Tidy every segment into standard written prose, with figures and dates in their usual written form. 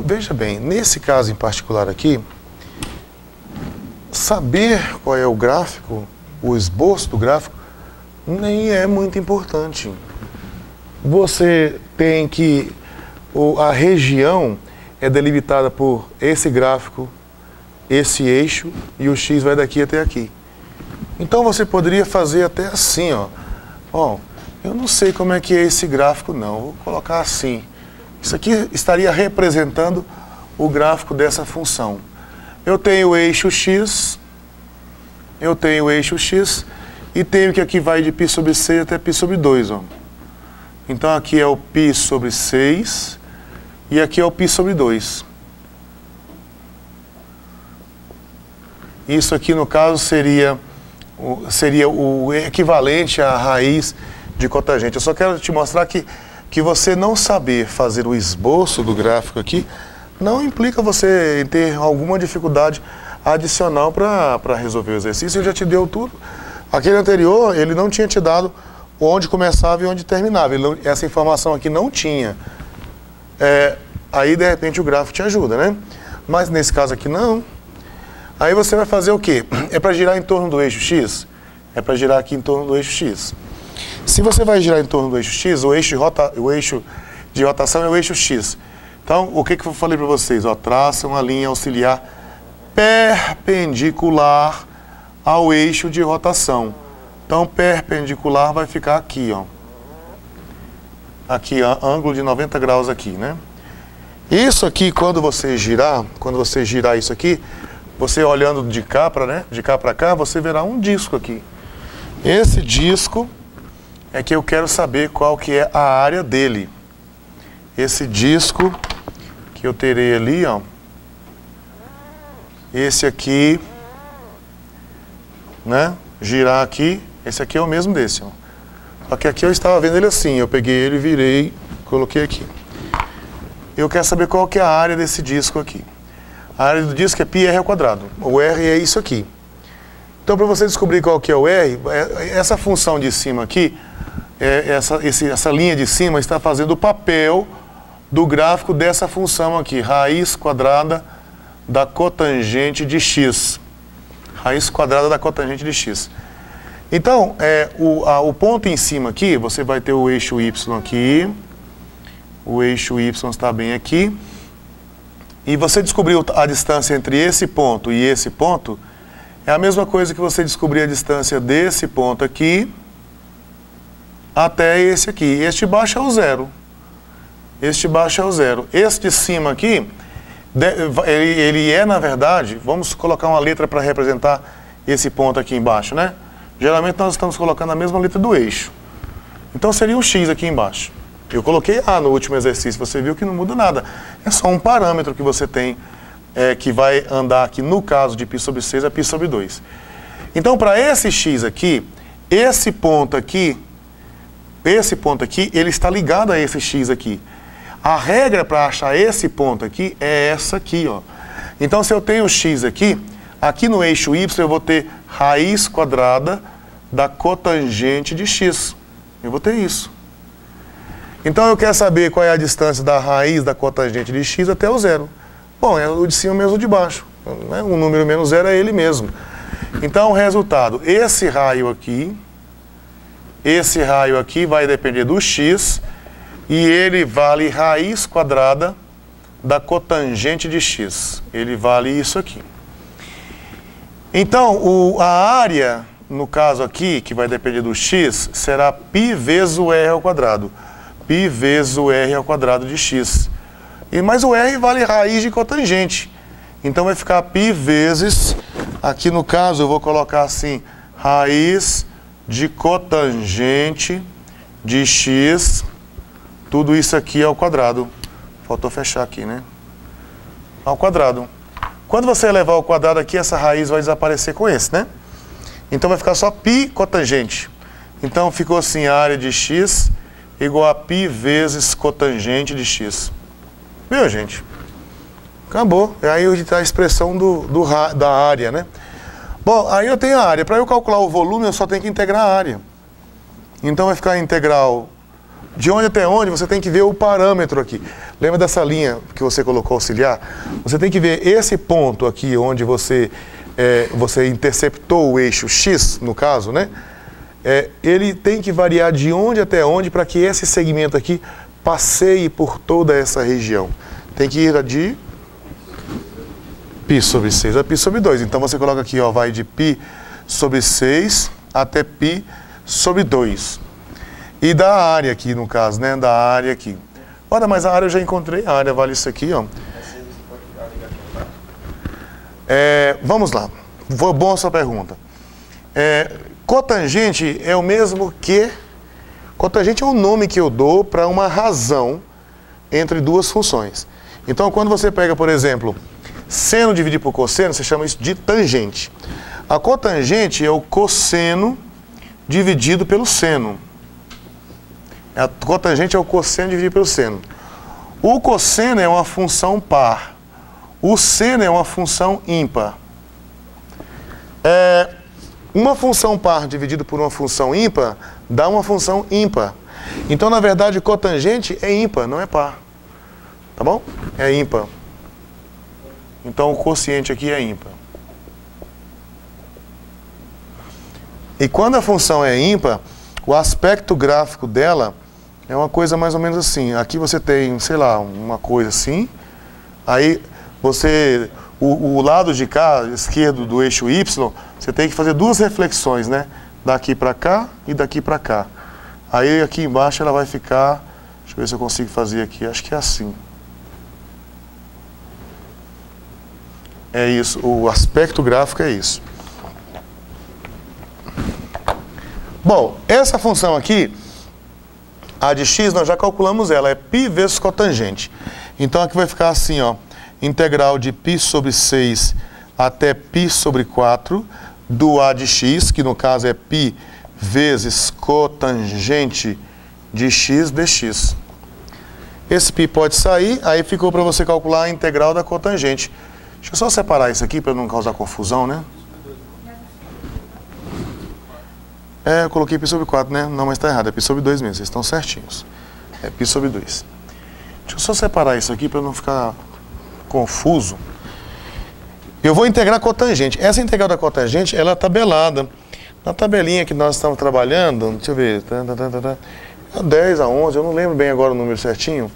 Veja bem, nesse caso em particular aqui, saber qual é o gráfico, o esboço do gráfico, nem é muito importante. Você tem que... A região é delimitada por esse gráfico, esse eixo, e o X vai daqui até aqui. Então você poderia fazer até assim, ó. Ó, eu não sei como é que é esse gráfico não, vou colocar assim. Isso aqui estaria representando o gráfico dessa função. Eu tenho o eixo X, e tenho que aqui vai de π sobre 6 até π sobre 2, ó. Então aqui é o π sobre 6 e aqui é o π sobre 2. Isso aqui no caso seria o equivalente à raiz de cotangente. Eu só quero te mostrar que você não saber fazer o esboço do gráfico aqui não implica você ter alguma dificuldade adicional para resolver o exercício. Ele já te deu tudo. Aquele anterior, ele não tinha te dado onde começava e onde terminava. Essa informação aqui não tinha. Aí, de repente, o gráfico te ajuda, né? Mas nesse caso aqui, não. Aí você vai fazer o quê? É para girar em torno do eixo X? É para girar aqui em torno do eixo X. Se você vai girar em torno do eixo X, o eixo de rotação é o eixo X. Então, o que eu falei para vocês? Ó, traça uma linha auxiliar perpendicular ao eixo de rotação. Então, perpendicular vai ficar aqui, ó. Aqui, ó, ângulo de 90 graus aqui, né? Isso aqui, quando você girar isso aqui, você olhando de cá para cá, você verá um disco aqui. Esse disco é que eu quero saber qual que é a área dele. Esse disco que eu terei ali, ó. Esse aqui, né? Girar aqui, esse aqui é o mesmo desse, ó. Só que aqui eu estava vendo ele assim, eu peguei ele, virei, coloquei aqui. Eu quero saber qual que é a área desse disco aqui. A área do disco é πr ao quadrado. O R é isso aqui. Então, para você descobrir qual que é o R, essa função de cima aqui, essa linha de cima está fazendo o papel do gráfico dessa função aqui, raiz quadrada da cotangente de x. Raiz quadrada da cotangente de x. Então, o ponto em cima aqui, você vai ter o eixo y aqui. O eixo y está bem aqui. E você descobriu a distância entre esse ponto e esse ponto, é a mesma coisa que você descobrir a distância desse ponto aqui até esse aqui. Este baixo é o zero. Este baixo é o zero. Este de cima aqui, ele é, na verdade, vamos colocar uma letra para representar esse ponto aqui embaixo, né? Geralmente nós estamos colocando a mesma letra do eixo. Então seria um x aqui embaixo. Eu coloquei A no último exercício, você viu que não muda nada. É só um parâmetro que você tem, que vai andar aqui, no caso de π sobre 6, é π sobre 2. Então, para esse x aqui, esse ponto aqui, ele está ligado a esse x aqui. A regra para achar esse ponto aqui é essa aqui, ó. Então, se eu tenho x aqui no eixo y eu vou ter raiz quadrada da cotangente de x. Eu vou ter isso. Então, eu quero saber qual é a distância da raiz da cotangente de x até o zero. Bom, é o de cima menos o de baixo. Né? O número menos zero é ele mesmo. Então, o resultado, esse raio aqui vai depender do x, e ele vale raiz quadrada da cotangente de x. Ele vale isso aqui. Então, a área, no caso aqui, que vai depender do x, será π vezes o r ao quadrado. Π vezes o r ao quadrado de x. Mas o r vale raiz de cotangente. Então vai ficar π vezes, aqui no caso eu vou colocar assim, raiz de cotangente de x, tudo isso aqui ao quadrado. Faltou fechar aqui, né? Ao quadrado. Quando você elevar ao quadrado aqui, essa raiz vai desaparecer com esse, né? Então vai ficar só π cotangente. Então ficou assim, a área de x igual a π vezes cotangente de x. Viu, gente? Acabou. É aí a expressão da área, né? Bom, aí eu tenho a área. Para eu calcular o volume, eu só tenho que integrar a área. Então vai ficar a integral de onde até onde, você tem que ver o parâmetro aqui. Lembra dessa linha que você colocou auxiliar? Você tem que ver esse ponto aqui, onde você interceptou o eixo X, no caso, né? Ele tem que variar de onde até onde para que esse segmento aqui passeie por toda essa região. Tem que ir de π sobre 6 a π sobre 2. Então você coloca aqui, ó, vai de π sobre 6 até π sobre 2. E da área aqui, no caso, né? Da área aqui. Olha, mas a área eu já encontrei. A área vale isso aqui, ó. Vamos lá. Boa sua pergunta. Cotangente é o mesmo que... Cotangente é o nome que eu dou para uma razão entre duas funções. Então, quando você pega, por exemplo, seno dividido por cosseno, você chama isso de tangente. A cotangente é o cosseno dividido pelo seno. A cotangente é o cosseno dividido pelo seno. O cosseno é uma função par. O seno é uma função ímpar. Uma função par dividido por uma função ímpar dá uma função ímpar. Então, na verdade, cotangente é ímpar, não é par. Tá bom? É ímpar. Então, o quociente aqui é ímpar. E quando a função é ímpar, o aspecto gráfico dela é uma coisa mais ou menos assim. Aqui você tem, sei lá, uma coisa assim. Aí você, o lado de cá, esquerdo do eixo Y, você tem que fazer duas reflexões, né? Daqui para cá e daqui para cá. Aí aqui embaixo ela vai ficar, deixa eu ver se eu consigo fazer aqui, acho que é assim. É isso, o aspecto gráfico é isso. Bom, essa função aqui, a de x, nós já calculamos ela, é π vezes cotangente. Então aqui vai ficar assim, ó, integral de π sobre 6 até π sobre 4 do a de x, que no caso é π vezes cotangente de x dx. Esse π pode sair, aí ficou para você calcular a integral da cotangente. Deixa eu só separar isso aqui para não causar confusão, né? Eu coloquei π sobre 4, né? Não, mas está errado, é π sobre 2 mesmo, vocês estão certinhos. É π sobre 2. Deixa eu só separar isso aqui para não ficar confuso. Eu vou integrar a cotangente. Essa integral da cotangente, ela é tabelada. Na tabelinha que nós estamos trabalhando, deixa eu ver, 10 a 11, eu não lembro bem agora o número certinho.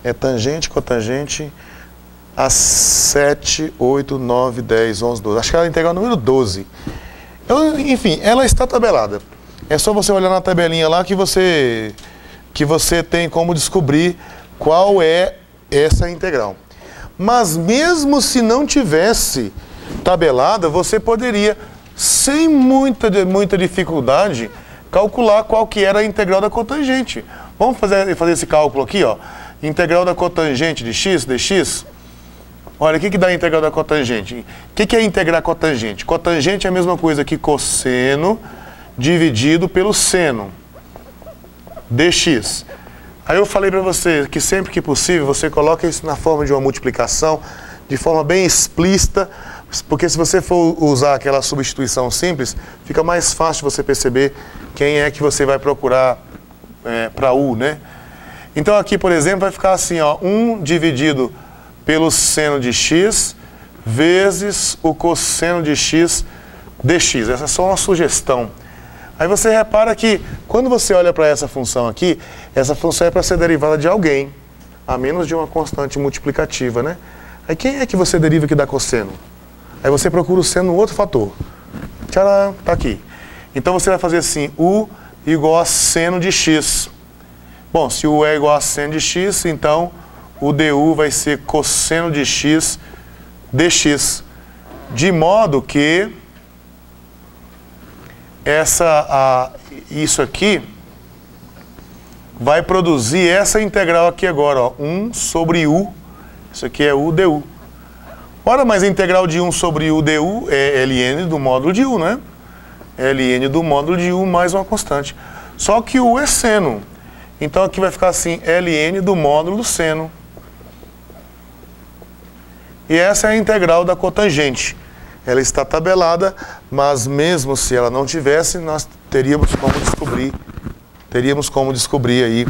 É tangente, cotangente, a 7, 8, 9, 10, 11, 12. Acho que ela é a integral número 12. Enfim, ela está tabelada. É só você olhar na tabelinha lá que você tem como descobrir qual é essa integral. Mas mesmo se não tivesse tabelada, você poderia, sem muita dificuldade, calcular qual que era a integral da cotangente. Vamos fazer esse cálculo aqui, ó. Integral da cotangente de x, dx. Olha, o que dá a integral da cotangente? O que é integrar cotangente? Cotangente é a mesma coisa que cosseno dividido pelo seno dx. Aí eu falei para você que sempre que possível você coloca isso na forma de uma multiplicação, de forma bem explícita, porque se você for usar aquela substituição simples, fica mais fácil você perceber quem é que você vai procurar para U, né? Então aqui, por exemplo, vai ficar assim, ó, 1 dividido pelo seno de x vezes o cosseno de x dx. Essa é só uma sugestão. Aí você repara que quando você olha para essa função aqui, essa função é para ser derivada de alguém, a menos de uma constante multiplicativa, né? Aí quem é que você deriva que dá cosseno? Aí você procura o seno no outro fator. Tcharam, tá aqui. Então você vai fazer assim, U igual a seno de x. Bom, se U é igual a seno de x, então o du vai ser cosseno de x dx. De modo que isso aqui vai produzir essa integral aqui agora, ó, 1 sobre u. Isso aqui é u du. Ora, mas a integral de 1 sobre u du é ln do módulo de u, né? É ln do módulo de u mais uma constante. Só que u é seno. Então aqui vai ficar assim, ln do módulo do seno. E essa é a integral da cotangente. Ela está tabelada, mas mesmo se ela não tivesse, nós teríamos como descobrir aí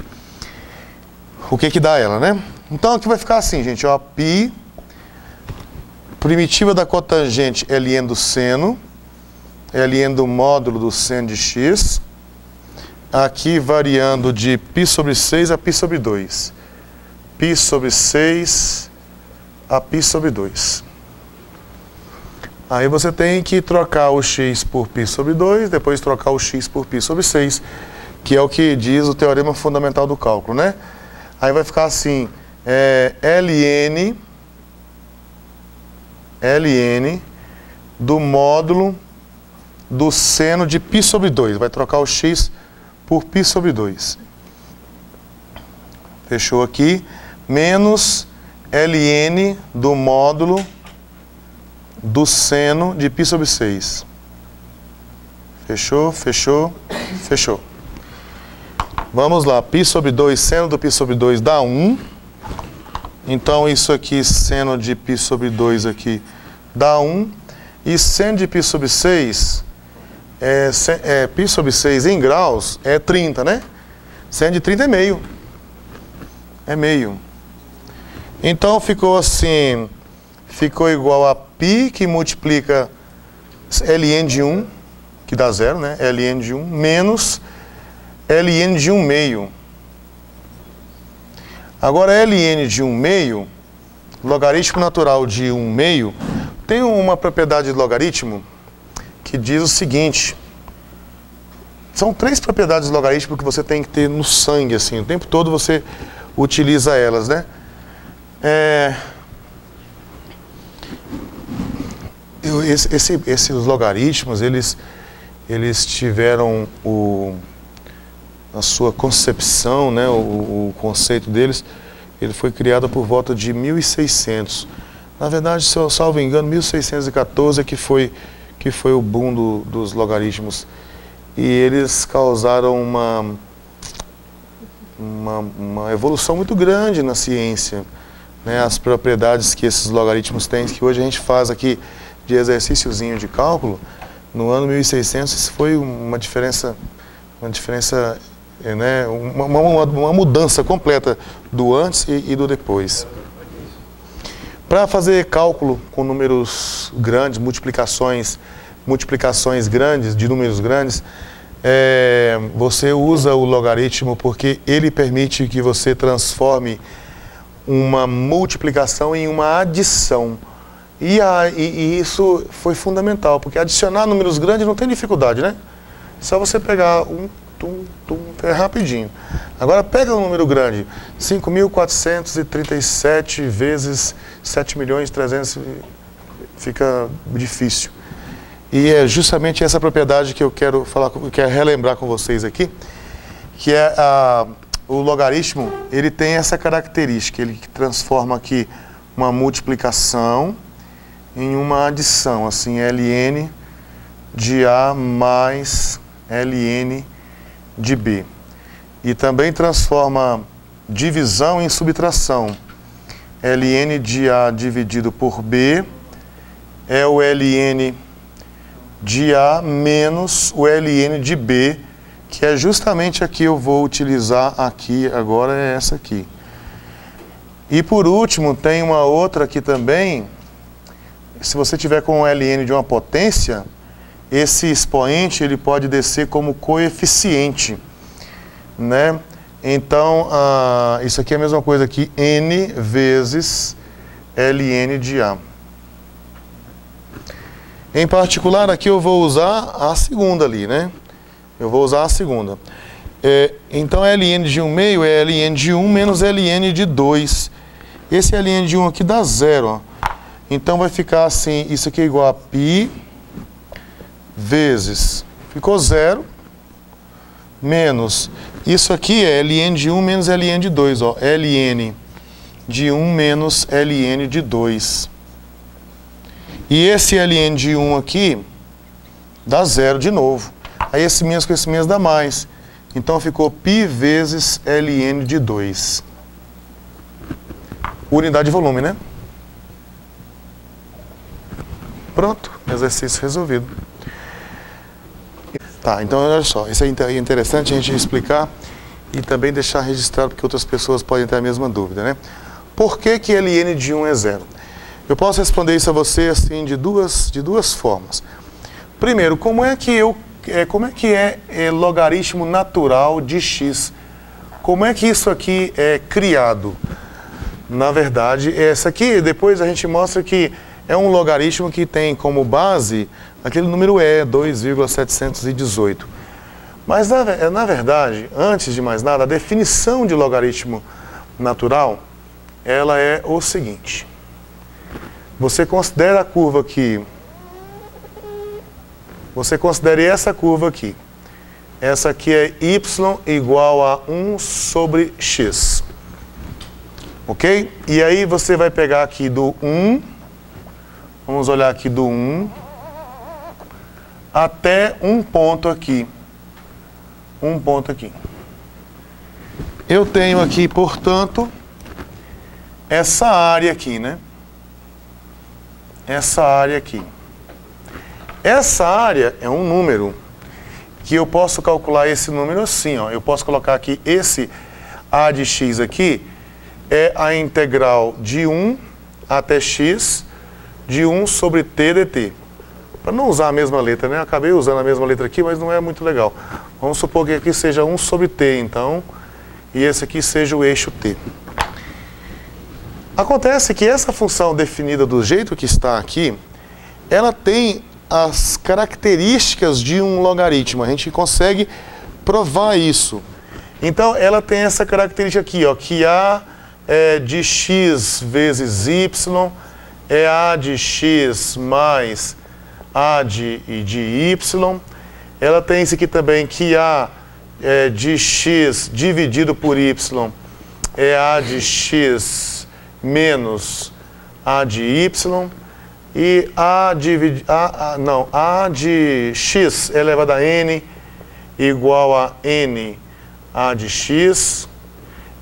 o que que dá ela, né? Então aqui vai ficar assim, gente, ó, π, primitiva da cotangente ln do seno, ln do módulo do seno de x, aqui variando de π sobre 6 a π sobre 2. π sobre 6 a π sobre 2. Aí você tem que trocar o x por π sobre 2, depois trocar o x por π sobre 6, que é o que diz o teorema fundamental do cálculo, né? Aí vai ficar assim, ln do módulo do seno de π sobre 2. Vai trocar o x por π sobre 2. Fechou aqui. Menos ln do módulo do seno de π sobre 6. Fechou, fechou, fechou. Vamos lá, π sobre 2, seno do π sobre 2 dá 1. Então isso aqui, seno de π sobre 2 aqui, dá 1. E seno de π sobre 6, π sobre 6 em graus é 30, né? Seno de 30 é meio. É meio. Então ficou assim, ficou igual a π que multiplica ln de 1, que dá 0, né? ln de 1, menos ln de 1 meio. Agora ln de 1 meio, logaritmo natural de 1 meio, tem uma propriedade de logaritmo que diz o seguinte. São 3 propriedades de logaritmo que você tem que ter no sangue, assim, o tempo todo você utiliza elas, né? Esses logaritmos, eles tiveram a sua concepção, né, o conceito deles, ele foi criado por volta de 1600. Na verdade, se eu salvo engano, 1614 é que foi o boom dos logaritmos. E eles causaram uma evolução muito grande na ciência, né? As propriedades que esses logaritmos têm, que hoje a gente faz aqui de exercíciozinho de cálculo, no ano 1600 isso foi uma diferença, né? uma mudança completa do antes e do depois. Para fazer cálculo com números grandes, multiplicações grandes, de números grandes, você usa o logaritmo porque ele permite que você transforme uma multiplicação em uma adição. E isso foi fundamental, porque adicionar números grandes não tem dificuldade, né? Só você pegar é rapidinho. Agora pega um número grande, 5.437 vezes 7.300.000, fica difícil. E é justamente essa propriedade que eu quero relembrar com vocês aqui, que é o logaritmo, ele tem essa característica, ele transforma aqui uma multiplicação em uma adição, assim, ln de A mais ln de B. E também transforma divisão em subtração. ln de A dividido por B é o ln de A menos o ln de B, que é justamente a que eu vou utilizar aqui agora, é essa aqui. E por último, tem uma outra aqui também. Se você tiver com o ln de uma potência, esse expoente ele pode descer como coeficiente, né? Então, isso aqui é a mesma coisa aqui, n vezes ln de A. Em particular, aqui eu vou usar a segunda ali, né? Eu vou usar a segunda. Então, ln de 1 meio é ln de 1 menos ln de 2. Esse ln de 1 aqui dá 0, ó. Então, vai ficar assim, isso aqui é igual a π vezes, ficou 0, menos, isso aqui é ln de 1 menos ln de 2, ó. ln de 1 menos ln de 2. E esse ln de 1 aqui dá 0 de novo. Aí esse menos com esse menos dá mais. Então ficou π vezes ln de 2. Unidade de volume, né? Pronto, exercício resolvido. Tá, então olha só, isso é interessante a gente explicar. e também deixar registrado porque outras pessoas podem ter a mesma dúvida, né? Por que que ln de 1 é 0? Eu posso responder isso a você assim de duas formas. Primeiro, como é que é logaritmo natural de x? Como é que isso aqui é criado? Na verdade, essa aqui, depois a gente mostra que é um logaritmo que tem como base aquele número E, 2,718. Mas, na verdade, antes de mais nada, a definição de logaritmo natural, ela é o seguinte. Você considera a curva aqui, você considere essa curva aqui. Essa aqui é y igual a 1 sobre x. Ok? E aí você vai pegar aqui do 1, vamos olhar aqui do 1, até um ponto aqui. Um ponto aqui. Eu tenho aqui, portanto, essa área aqui, né? Essa área aqui. Essa área é um número que eu posso calcular esse número assim, ó. Eu posso colocar aqui esse a de x aqui é a integral de 1 até x de 1 sobre t dt. Para não usar a mesma letra, né? Acabei usando a mesma letra aqui, mas não é muito legal. Vamos supor que aqui seja 1 sobre t, então, e esse aqui seja o eixo t. Acontece que essa função definida do jeito que está aqui, ela tem as características de um logaritmo. A gente consegue provar isso. Então, ela tem essa característica aqui, ó, que a de x vezes y é a de x mais a de y. Ela tem isso aqui também, que a de x dividido por y é a de x menos a de y. E a de x elevado a n igual a n a de x.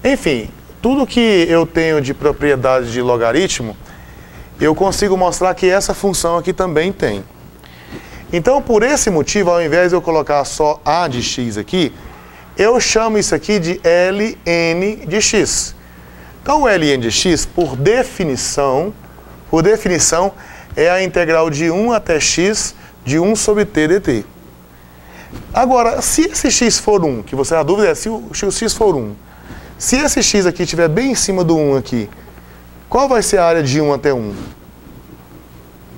Enfim, tudo que eu tenho de propriedade de logaritmo, eu consigo mostrar que essa função aqui também tem. Então, por esse motivo, ao invés de eu colocar só a de x aqui, eu chamo isso aqui de ln de x. Então, o ln de x, por definição, é a integral de 1 até x de 1 sobre t dt. Agora, se esse x for 1, que você a dúvida é se o x for 1, se esse x aqui estiver bem em cima do 1 aqui, qual vai ser a área de 1 até 1?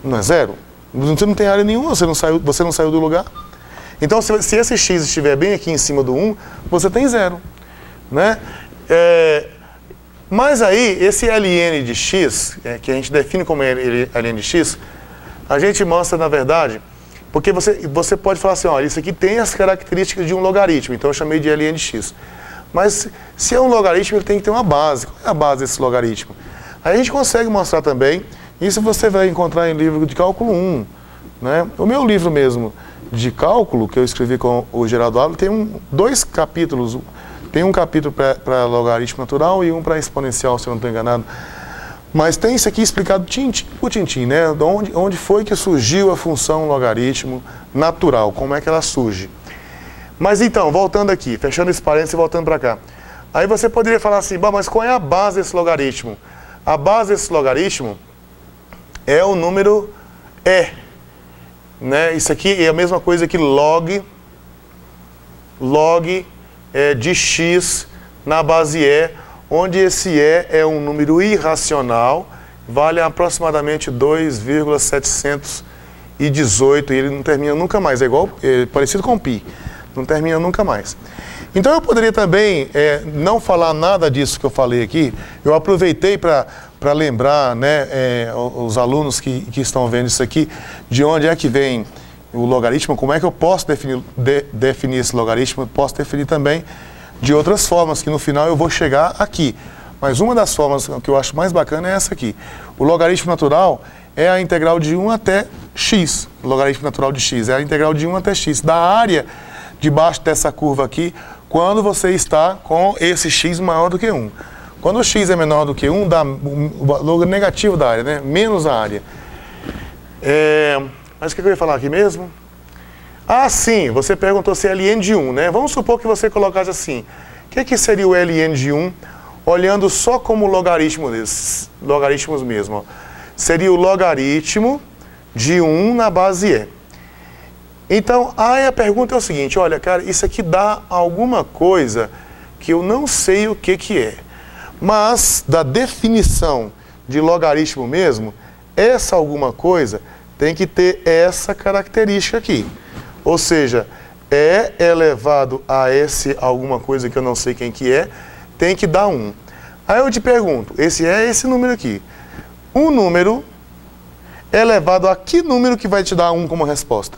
Não é 0? Você não tem área nenhuma, você não saiu do lugar. Então, se esse x estiver bem aqui em cima do 1, você tem 0. Né? Mas aí, esse ln de x, que a gente define como ln de x, a gente mostra, na verdade, porque você pode falar assim, olha, isso aqui tem as características de um logaritmo, então eu chamei de ln de x. Mas, se é um logaritmo, ele tem que ter uma base. Qual é a base desse logaritmo? Aí a gente consegue mostrar também, isso você vai encontrar em livro de cálculo 1. Né? O meu livro mesmo de cálculo, que eu escrevi com o Geraldo Ávila, tem dois capítulos. Tem um capítulo para logaritmo natural e um para exponencial, se eu não estou enganado. Mas tem isso aqui explicado tintim por tintim, né? Onde foi que surgiu a função logaritmo natural, como é que ela surge. Mas então, voltando aqui, fechando esse parênteses e voltando para cá. Aí você poderia falar assim, mas qual é a base desse logaritmo? A base desse logaritmo é o número E. Né? Isso aqui é a mesma coisa que log de x na base E, onde esse E é um número irracional, vale aproximadamente 2,718 e ele não termina nunca mais, é parecido com π, não termina nunca mais. Então eu poderia também não falar nada disso que eu falei aqui, eu aproveitei para lembrar, né, os alunos que estão vendo isso aqui, de onde é que vem o logaritmo, como é que eu posso definir esse logaritmo. Eu posso definir também de outras formas, que no final eu vou chegar aqui. Mas uma das formas que eu acho mais bacana é essa aqui. O logaritmo natural é a integral de 1 até x. O logaritmo natural de x é a integral de 1 até x, da área debaixo dessa curva aqui, quando você está com esse x maior do que 1. Quando o x é menor do que 1, dá o valor negativo da área, né? Menos a área. Mas o que eu ia falar aqui mesmo? Ah, sim, você perguntou se é ln de 1, né? Vamos supor que você colocasse assim, O que seria o ln de 1, olhando só como logaritmo desses, logaritmos mesmo? Ó. Seria o logaritmo de 1 na base e. Então, aí a pergunta é o seguinte, olha, cara, isso aqui dá alguma coisa que eu não sei o que é. Mas, da definição de logaritmo mesmo, essa alguma coisa tem que ter essa característica aqui. Ou seja, e elevado a esse alguma coisa que eu não sei quem que é, tem que dar 1. Aí eu te pergunto, esse é esse número aqui. Um número elevado a que número que vai te dar 1 como resposta?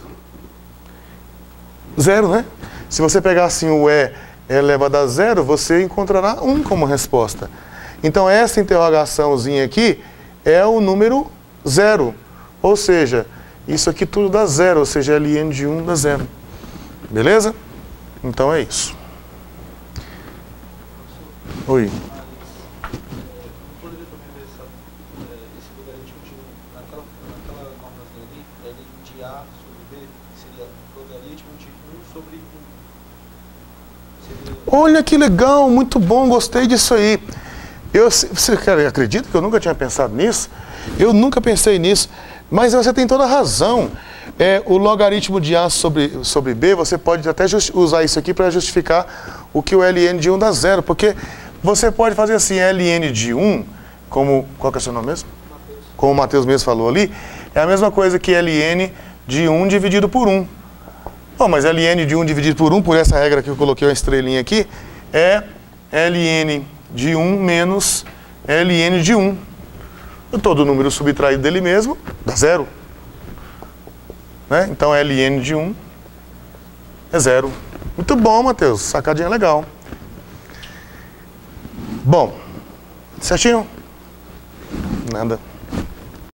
0, né? Se você pegar assim o E elevado a 0, você encontrará 1 como resposta. Então essa interrogaçãozinha aqui é o número 0. Ou seja, isso aqui tudo dá 0, ou seja, ln de 1 dá 0. Beleza? Então é isso. Oi. Poderia também ver esse logaritmo de 1 naquela normazinha ali, L de A sobre B, seria logaritmo de 1 sobre 1. Seria... Olha que legal, muito bom, gostei disso aí. Você acredita que eu nunca tinha pensado nisso? Eu nunca pensei nisso, mas você tem toda a razão. O logaritmo de A sobre B, você pode até usar isso aqui para justificar o que o ln de 1 dá 0, porque você pode fazer assim, ln de 1, qual que é o seu nome mesmo? Mateus. Como o Matheus mesmo falou ali, é a mesma coisa que ln de 1 dividido por 1. Bom, mas ln de 1 dividido por 1, por essa regra que eu coloquei uma estrelinha aqui, é ln de 1 menos ln de 1. Todo número subtraído dele mesmo dá 0. Né? Então, ln de 1 é 0. Muito bom, Matheus. Sacadinha legal. Bom, certinho? Nada.